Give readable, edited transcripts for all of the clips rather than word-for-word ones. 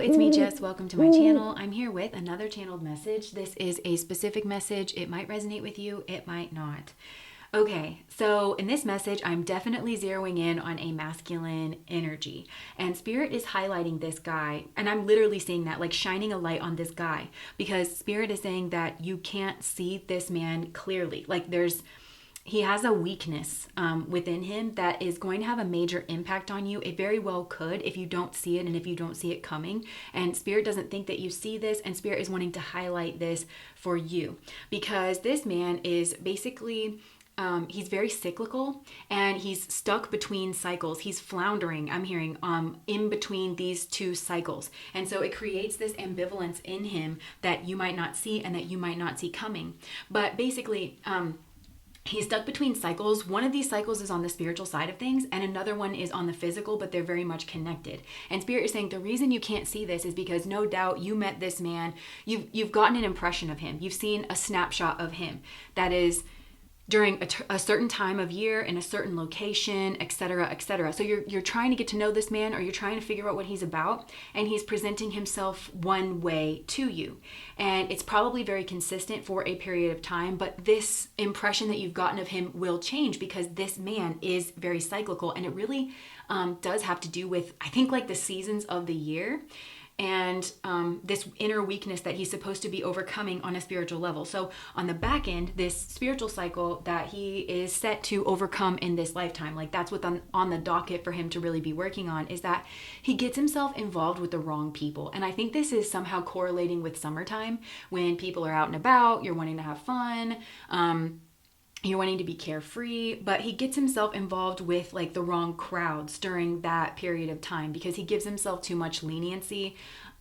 it's me, Jess. Welcome to my channel. I'm here with another channeled message. This is a specific message. It might resonate with you, it might not. Okay, so in this message, I'm definitely zeroing in on a masculine energy. And Spirit is highlighting this guy. And I'm literally seeing that, like shining a light on this guy. Because Spirit is saying that you can't see this man clearly. Like he has a weakness within him that is going to have a major impact on you. It very well could if you don't see it and if you don't see it coming. And Spirit doesn't think that you see this, and Spirit is wanting to highlight this for you. Because this man is basically... he's very cyclical and he's stuck between cycles. He's floundering, I'm hearing, in between these two cycles. And so it creates this ambivalence in him that you might not see and that you might not see coming. But basically, he's stuck between cycles. One of these cycles is on the spiritual side of things and another one is on the physical, but they're very much connected. And Spirit is saying the reason you can't see this is because no doubt you met this man. You've gotten an impression of him. You've seen a snapshot of him that is during a certain time of year in a certain location, etc., etc. So you're trying to get to know this man, or you're trying to figure out what he's about, and he's presenting himself one way to you. And it's probably very consistent for a period of time, but this impression that you've gotten of him will change because this man is very cyclical, and it really does have to do with, I think, like the seasons of the year. And this inner weakness that he's supposed to be overcoming on a spiritual level. So on the back end, this spiritual cycle that he is set to overcome in this lifetime, like that's what's on the docket for him to really be working on, is that he gets himself involved with the wrong people. And I think this is somehow correlating with summertime when people are out and about, you're wanting to have fun, you're wanting to be carefree, but he gets himself involved with like the wrong crowds during that period of time because he gives himself too much leniency.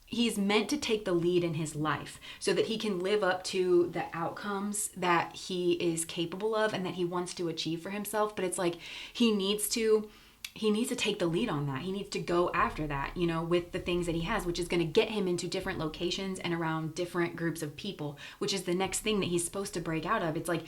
He's meant to take the lead in his life so that he can live up to the outcomes that he is capable of and that he wants to achieve for himself. But it's like he needs to take the lead on that. He needs to go after that, with the things that he has, which is going to get him into different locations and around different groups of people, which is the next thing that he's supposed to break out of. It's like,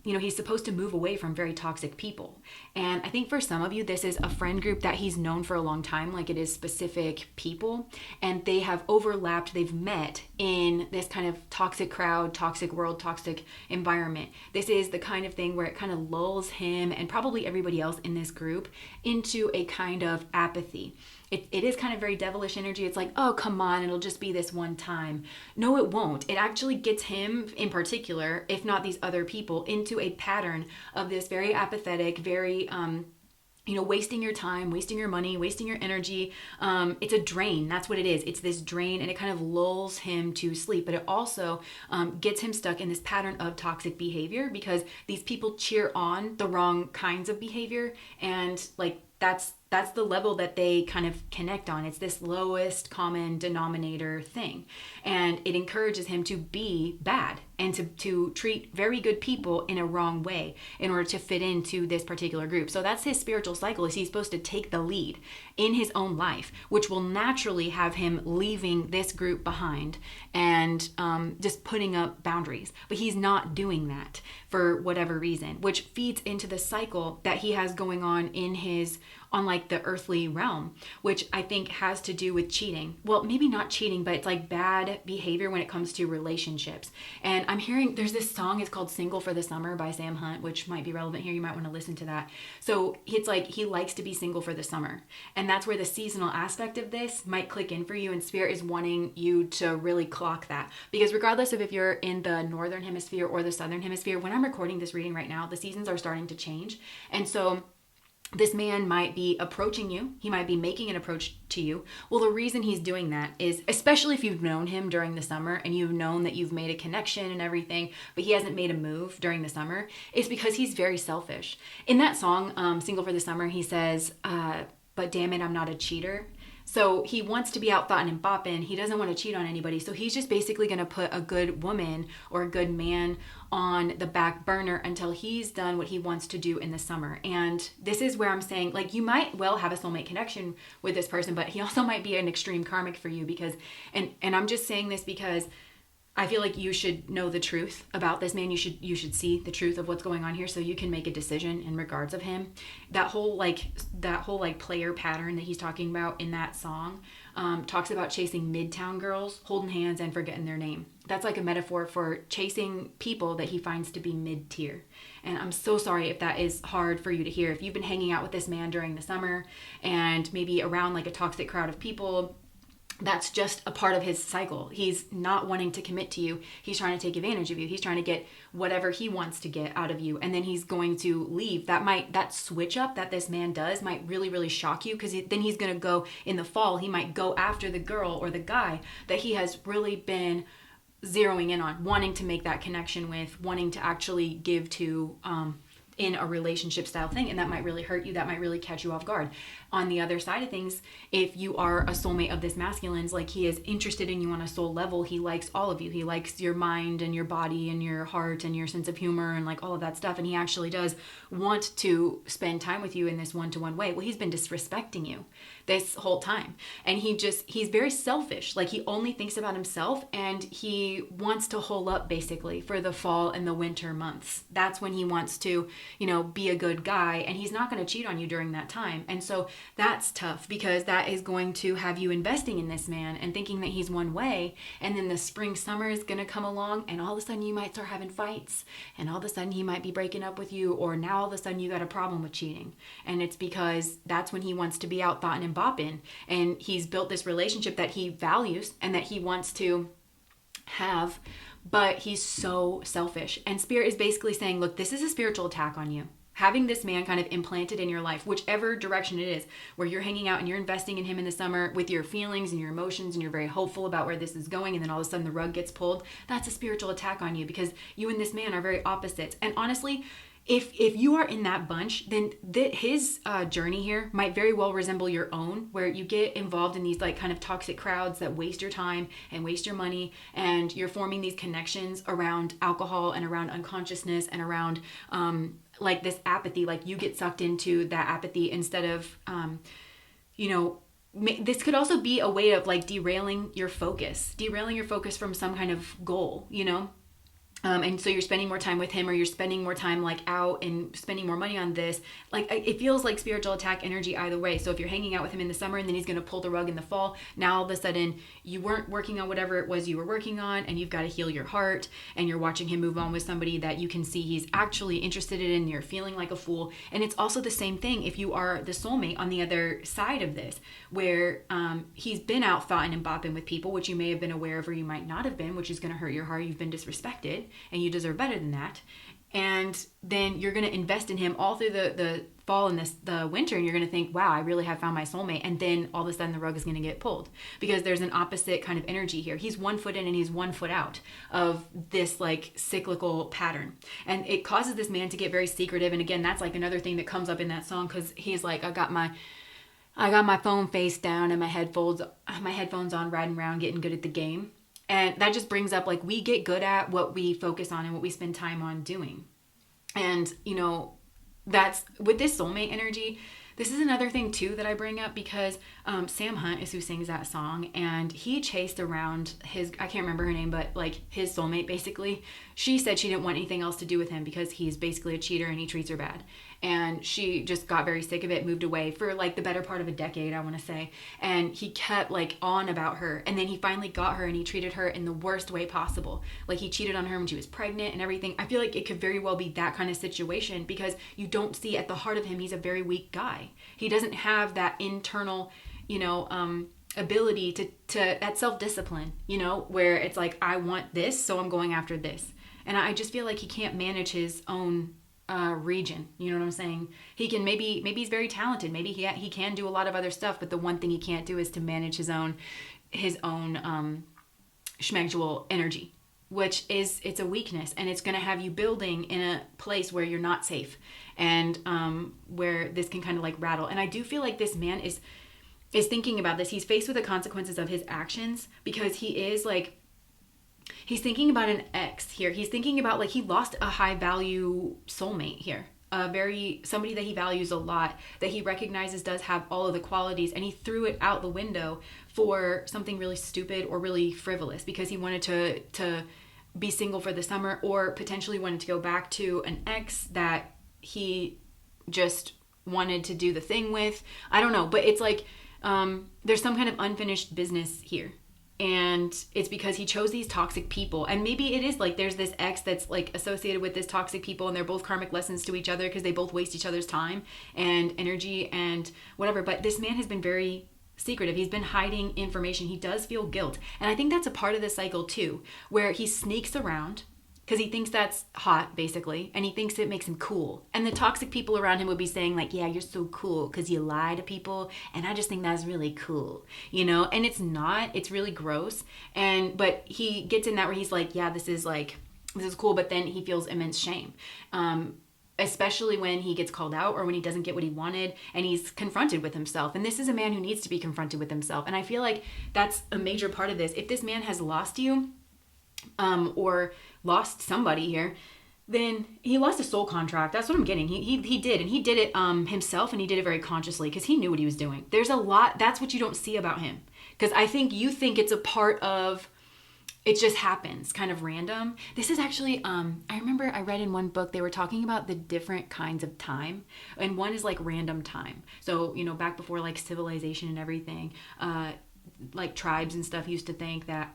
he's supposed to move away from very toxic people. And I think for some of you, this is a friend group that he's known for a long time, like it is specific people, and they have overlapped, they've met in this kind of toxic crowd, toxic world, toxic environment. This is the kind of thing where it kind of lulls him and probably everybody else in this group into a kind of apathy. It is kind of very devilish energy. It's like, oh, come on, it'll just be this one time. No, it won't. It actually gets him in particular, if not these other people, into a pattern of this very apathetic, very wasting your time, wasting your money, wasting your energy. It's a drain. That's what it is. It's this drain, and it kind of lulls him to sleep. But it also gets him stuck in this pattern of toxic behavior because these people cheer on the wrong kinds of behavior, and like that's the level that they kind of connect on. It's this lowest common denominator thing. And it encourages him to be bad and to treat very good people in a wrong way in order to fit into this particular group. So that's his spiritual cycle, is he's supposed to take the lead in his own life, which will naturally have him leaving this group behind and just putting up boundaries. But he's not doing that for whatever reason, which feeds into the cycle that he has going on on like the earthly realm, which I think has to do with cheating. Well, maybe not cheating, but it's like bad behavior when it comes to relationships. And I'm hearing there's this song, it's called Single for the Summer by Sam Hunt, which might be relevant here. You might want to listen to that. So it's like he likes to be single for the summer. And that's where the seasonal aspect of this might click in for you. And Spirit is wanting you to really clock that. Because regardless of if you're in the northern hemisphere or the southern hemisphere, when I'm recording this reading right now, the seasons are starting to change. And so this man might be approaching you. He might be making an approach to you. Well, the reason he's doing that is, especially if you've known him during the summer and you've known that you've made a connection and everything, but he hasn't made a move during the summer, is because he's very selfish. In that song, Single for the Summer, he says, but damn it, I'm not a cheater. So he wants to be out thotting and bopping. He doesn't want to cheat on anybody. So he's just basically going to put a good woman or a good man on the back burner until he's done what he wants to do in the summer. And this is where I'm saying, like, you might well have a soulmate connection with this person, but he also might be an extreme karmic for you because, and I'm just saying this because I feel like you should know the truth about this man. You should see the truth of what's going on here so you can make a decision in regards of him. That whole player pattern that he's talking about in that song, talks about chasing midtown girls, holding hands and forgetting their name. That's like a metaphor for chasing people that he finds to be mid-tier. And I'm so sorry if that is hard for you to hear. If you've been hanging out with this man during the summer and maybe around like a toxic crowd of people, that's just a part of his cycle. He's not wanting to commit to you. He's trying to take advantage of you. He's trying to get whatever he wants to get out of you. And then he's going to leave. That switch up that this man does might really, really shock you, because then he's going to go in the fall. He might go after the girl or the guy that he has really been zeroing in on, wanting to make that connection with, wanting to actually give to, in a relationship style thing. And that might really hurt you. That might really catch you off guard. On the other side of things, if you are a soulmate of this masculine's, like he is interested in you on a soul level, he likes all of you. He likes your mind and your body and your heart and your sense of humor and like all of that stuff. And he actually does want to spend time with you in this one-to-one way. Well, he's been disrespecting you this whole time. And he's very selfish. Like he only thinks about himself, and he wants to hole up basically for the fall and the winter months. That's when he wants to, be a good guy, and he's not going to cheat on you during that time. And so that's tough, because that is going to have you investing in this man and thinking that he's one way. And then the spring, summer is going to come along, and all of a sudden you might start having fights, and all of a sudden he might be breaking up with you, or now all of a sudden you got a problem with cheating. And it's because that's when he wants to be out thoughting and bopping. And he's built this relationship that he values and that he wants to have, but he's so selfish. And Spirit is basically saying, look, this is a spiritual attack on you. Having this man kind of implanted in your life, whichever direction it is, where you're hanging out and you're investing in him in the summer with your feelings and your emotions, and you're very hopeful about where this is going, and then all of a sudden the rug gets pulled, that's a spiritual attack on you, because you and this man are very opposites. And honestly, if you are in that bunch, then his journey here might very well resemble your own, where you get involved in these like kind of toxic crowds that waste your time and waste your money, and you're forming these connections around alcohol and around unconsciousness and around like this apathy. Like you get sucked into that apathy instead of this could also be a way of like derailing your focus from some kind of goal, and so you're spending more time with him, or you're spending more time like out and spending more money on this. Like it feels like spiritual attack energy either way. So if you're hanging out with him in the summer and then he's going to pull the rug in the fall, now all of a sudden you weren't working on whatever it was you were working on, and you've got to heal your heart, and you're watching him move on with somebody that you can see he's actually interested in, and you're feeling like a fool. And it's also the same thing if you are the soulmate on the other side of this, where he's been out thoughting and bopping with people, which you may have been aware of or you might not have been, which is going to hurt your heart. You've been disrespected, and you deserve better than that. And then you're going to invest in him all through the fall and the winter, and you're going to think, wow, I really have found my soulmate. And then all of a sudden the rug is going to get pulled, because there's an opposite kind of energy here. He's 1 foot in and he's 1 foot out of this like cyclical pattern, and it causes this man to get very secretive. And again, that's like another thing that comes up in that song, because he's like, I got my phone face down and my headphones on, riding around, getting good at the game. And that just brings up like, we get good at what we focus on and what we spend time on doing. And, that's with this soulmate energy. This is another thing too that I bring up, because Sam Hunt is who sings that song, and he chased around I can't remember her name, but like his soulmate basically. She said she didn't want anything else to do with him because he's basically a cheater and he treats her bad. And she just got very sick of it, moved away for like the better part of a decade, I want to say. And he kept like on about her. And then he finally got her, and he treated her in the worst way possible. Like he cheated on her when she was pregnant and everything. I feel like it could very well be that kind of situation, because you don't see at the heart of him, he's a very weak guy. He doesn't have that internal, ability to that self-discipline, where it's like, I want this, so I'm going after this. And I just feel like he can't manage his own region. You know what I'm saying? He can maybe he's very talented. Maybe he can do a lot of other stuff, but the one thing he can't do is to manage his own schmegdual energy, which is, it's a weakness, and it's going to have you building in a place where you're not safe, and where this can kind of like rattle. And I do feel like this man is thinking about this. He's faced with the consequences of his actions, because he is like, he's thinking about an ex here. He's thinking about like, he lost a high value soulmate here. Somebody that he values a lot, that he recognizes does have all of the qualities, and he threw it out the window for something really stupid or really frivolous, because he wanted to be single for the summer, or potentially wanted to go back to an ex that he just wanted to do the thing with. I don't know, but it's like, there's some kind of unfinished business here. And it's because he chose these toxic people. And maybe it is like there's this ex that's like associated with this toxic people, and they're both karmic lessons to each other because they both waste each other's time and energy and whatever. But this man has been very secretive. He's been hiding information. He does feel guilt. And I think that's a part of the cycle too, where he sneaks around because he thinks that's hot, basically, and he thinks it makes him cool. And the toxic people around him would be saying like, yeah, you're so cool because you lie to people, and I just think that's really cool, you know? And it's not. It's really gross. But he gets in that where he's like, yeah, this is cool, but then he feels immense shame. Especially when he gets called out or when he doesn't get what he wanted and he's confronted with himself. And this is a man who needs to be confronted with himself. And I feel like that's a major part of this. If this man has lost you, or lost somebody here, then he lost a soul contract. That's what I'm getting. He did, and he did it himself, and he did it very consciously because he knew what he was doing. There's a lot. That's what you don't see about him, because I think you think it's a part of. It just happens, kind of random. This is actually, I remember I read in one book, they were talking about the different kinds of time. And one is like random time. So, you know, back before like civilization and everything, like tribes and stuff used to think that,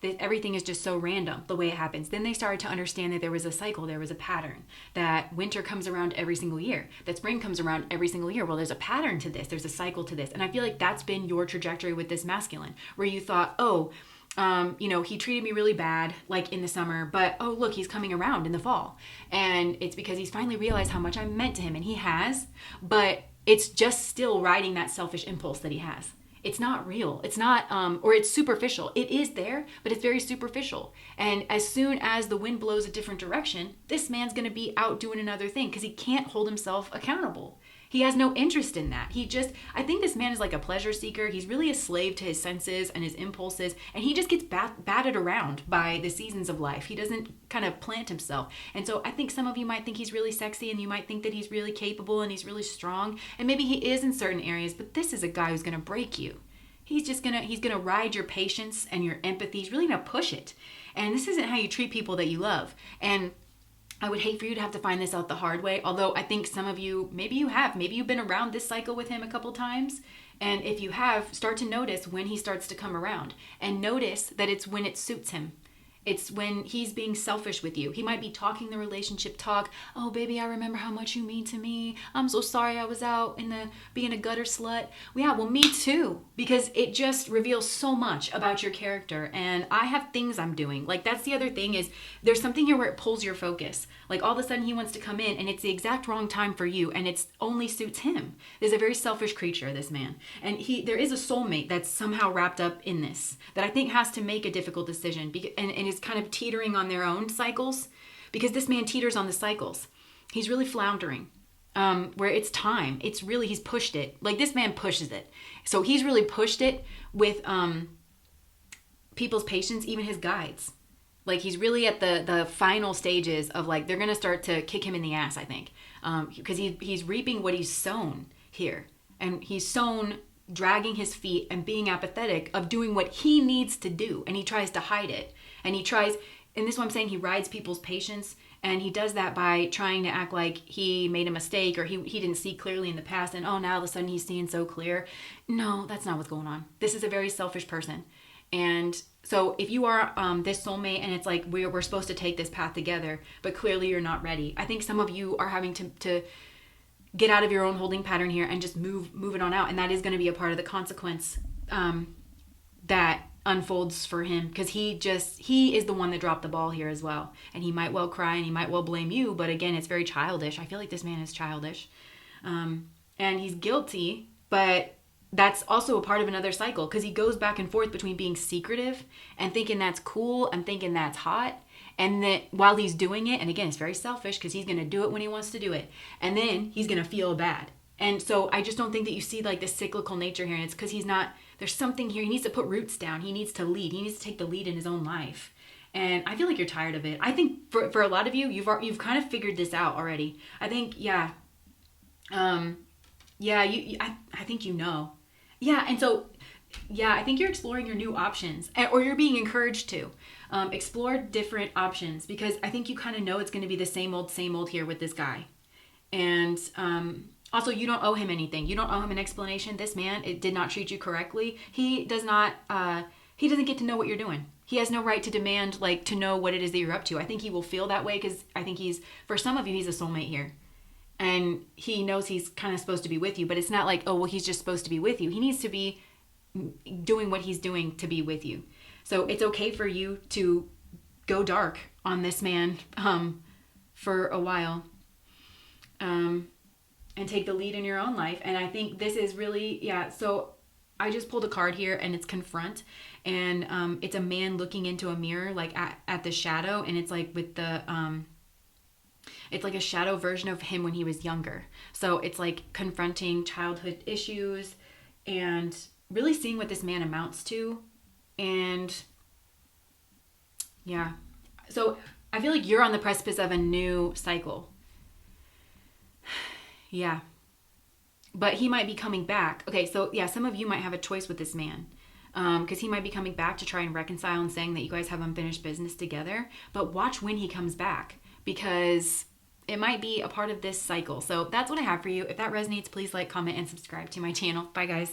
everything is just so random, the way it happens. Then they started to understand that there was a cycle, there was a pattern, that winter comes around every single year, that spring comes around every single year. Well, there's a pattern to this, there's a cycle to this. And I feel like that's been your trajectory with this masculine, where you thought, he treated me really bad, like in the summer, but look, he's coming around in the fall. And it's because he's finally realized how much I meant to him, and he has, but it's just still riding that selfish impulse that he has. It's not real. It's not, or it's superficial. It is there, but it's very superficial. And as soon as the wind blows a different direction, this man's going to be out doing another thing because he can't hold himself accountable. He has no interest in that. I think this man is like a pleasure seeker. He's really a slave to his senses and his impulses, and he just gets batted around by the seasons of life. He doesn't kind of plant himself. And so I think some of you might think he's really sexy, and you might think that he's really capable and he's really strong, and maybe he is in certain areas, but this is a guy who's going to break you. He's going to ride your patience and your empathy. He's really going to push it. And this isn't how you treat people that you love. And I would hate for you to have to find this out the hard way. Although I think some of you, maybe you've been around this cycle with him a couple times. And if you have, start to notice when he starts to come around, and notice that it's when it suits him. It's when he's being selfish with you. He might be talking the relationship talk. Oh, baby, I remember how much you mean to me. I'm so sorry I was out being a gutter slut. Yeah, well, me too. Because it just reveals so much about your character. And I have things I'm doing. Like, that's the other thing is there's something here where it pulls your focus. Like, all of a sudden he wants to come in and it's the exact wrong time for you. And it only suits him. There's a very selfish creature, this man. And there is a soulmate that's somehow wrapped up in this that I think has to make a difficult decision and is kind of teetering on their own cycles, because this man teeters on the cycles. He's really floundering, where it's time. It's really, he's pushed it. Like, this man pushes it. So he's really pushed it with people's patience, even his guides. Like, he's really at the final stages of, like, they're going to start to kick him in the ass, I think. Because he's reaping what he's sown here. And he's sown dragging his feet and being apathetic of doing what he needs to do. And he tries to hide it. And this is what I'm saying, he rides people's patience. And he does that by trying to act like he made a mistake or he didn't see clearly in the past. And now all of a sudden he's seeing so clear. No, that's not what's going on. This is a very selfish person. And so if you are this soulmate and it's like we're supposed to take this path together, but clearly you're not ready. I think some of you are having to get out of your own holding pattern here and just move it on out. And that is going to be a part of the consequence that unfolds for him, because he is the one that dropped the ball here as well. And he might well cry and he might well blame you. But again, it's very childish. I feel like this man is childish. And he's guilty, but that's also a part of another cycle, because he goes back and forth between being secretive and thinking that's cool and thinking that's hot. And that while he's doing it, and again, it's very selfish because he's going to do it when he wants to do it. And then he's going to feel bad. And so I just don't think that you see like the cyclical nature here. And it's because there's something here. He needs to put roots down. He needs to lead. He needs to take the lead in his own life. And I feel like you're tired of it. I think for a lot of you, you've kind of figured this out already. I think, I think you know. Yeah, and so, I think you're exploring your new options, or you're being encouraged to explore different options, because I think you kind of know it's going to be the same old here with this guy. And Also, you don't owe him anything. You don't owe him an explanation. This man, it did not treat you correctly. He does not, he doesn't get to know what you're doing. He has no right to demand, like, to know what it is that you're up to. I think he will feel that way because I think for some of you, he's a soulmate here. And he knows he's kind of supposed to be with you, but it's not like, oh, well, he's just supposed to be with you. He needs to be doing what he's doing to be with you. So it's okay for you to go dark on this man for a while. And take the lead in your own life. And I think this is really, yeah. So I just pulled a card here and it's confront. And it's a man looking into a mirror, like at the shadow. And it's like with the, it's like a shadow version of him when he was younger. So it's like confronting childhood issues and really seeing what this man amounts to. And yeah. So I feel like you're on the precipice of a new cycle. Yeah. But he might be coming back. Okay, so yeah, some of you might have a choice with this man. Because he might be coming back to try and reconcile and saying that you guys have unfinished business together. But watch when he comes back, because it might be a part of this cycle. So that's what I have for you. If that resonates, please like, comment, and subscribe to my channel. Bye, guys.